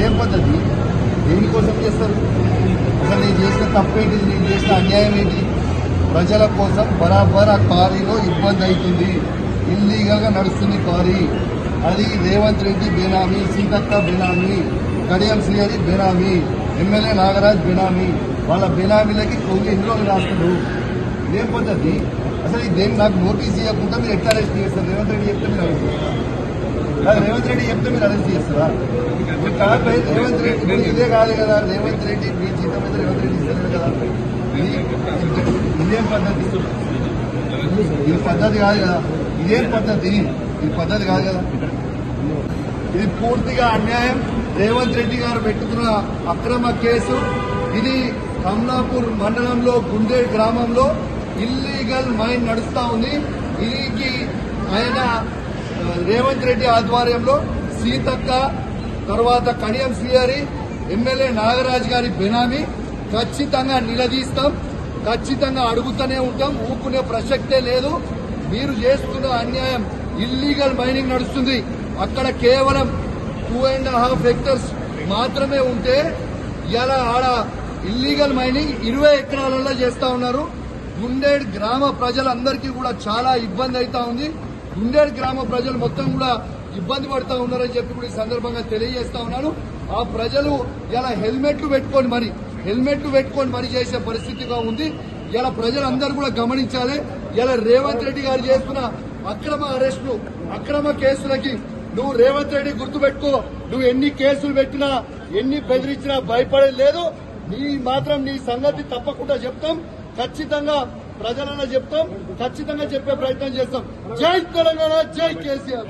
ఏం పద్ధతి? దేనికోసం చేస్తారు? అసలు నేను చేసిన తప్పేంటి? నేను చేసిన అన్యాయం ఏంటి? ప్రజల కోసం బరాబర్ ఆ క్వారీలో ఇబ్బంది అవుతుంది. ఇల్లీగల్ గా నడుస్తుంది క్వారీ. అది రేవంత్ రెడ్డి బేనామీ, సీతక్క బేనామీ, కడియం శ్రీహరి బేనామీ, ఎమ్మెల్యే నాగరాజ్ బేనామీ. వాళ్ళ బేనామీలకి కొన్ని ఎన్ని రాస్తారు. ఇదేం పద్ధతి? అసలు దేని నాకు నోటీస్ ఇవ్వకుండా మీరు ఎట్లా అరెస్ట్ చేస్తారు? రేవంత్ రెడ్డి చెప్తే మీరు అరెస్ట్ చేస్తారా? రేవంత్ రెడ్డి చెప్తే మీరు అరెస్ట్ చేస్తారా? రేవంత్ రెడ్డి ఇదే కాదు కదా. రేవంత్ రెడ్డి మీ జీతం మీద రేవంత్ రెడ్డి ఇస్తలేదు కదా. ఇదేం పద్ధతి? ఇది పద్ధతి కాదు కదా. ఇదేం పద్ధతి? ఇది పద్ధతి కాదు కదా. ఇది పూర్తిగా అన్యాయం. రేవంత్ రెడ్డి గారు పెట్టుకున్న అక్రమ కేసు ఇది. కమలాపూర్ మండలంలో గుండేడ్ గ్రామంలో ఇల్లీగల్ మైన్ నడుస్తా ఉంది. దీనికి ఆయన రేవంత్ రెడ్డి ఆధ్వర్యంలో సీతక్క, తర్వాత కడియం శ్రీహరి, ఎమ్మెల్యే నాగరాజ్ గారి బెనామీ. ఖచ్చితంగా నిలదీస్తాం, ఖచ్చితంగా అడుగుతూనే ఉంటాం. ఊరుకునే ప్రసక్తే లేదు. మీరు చేస్తున్న అన్యాయం. ఇల్లీగల్ మైనింగ్ నడుస్తుంది. అక్కడ కేవలం 2.5 హెక్టర్స్ మాత్రమే ఉంటే ఇలా ఆడ ఇల్లీగల్ మైనింగ్ 20 ఎకరాలలో చేస్తా ఉన్నారు. గుండేడ్ గ్రామ ప్రజలందరికీ కూడా చాలా ఇబ్బంది అవుతా ఉంది. గుండేడ్ గ్రామ ప్రజలు మొత్తం కూడా ఇబ్బంది పడుతూ ఉన్నారని చెప్పి కూడా ఈ సందర్భంగా తెలియజేస్తా ఉన్నాను. ఆ ప్రజలు ఇలా హెల్మెట్లు పెట్టుకొని మరి చేసే పరిస్థితిగా ఉంది. ఇలా ప్రజలందరూ కూడా గమనించాలి. ఇలా రేవంత్ రెడ్డి గారు చేస్తున్న అక్రమ అరెస్టులు, అక్రమ కేసులకి నువ్వు రేవంత్ రెడ్డి గుర్తుపెట్టుకో. నువ్వు ఎన్ని కేసులు పెట్టినా, ఎన్ని బెదిరించినా భయపడేది లేదు. నీ సంగతి తప్పకుండా చెప్తాం. ఖచ్చితంగా ప్రజలలో చెప్తాం. ఖచ్చితంగా చెప్పే ప్రయత్నం చేస్తాం. జై తెలంగాణ, జై కేసీఆర్.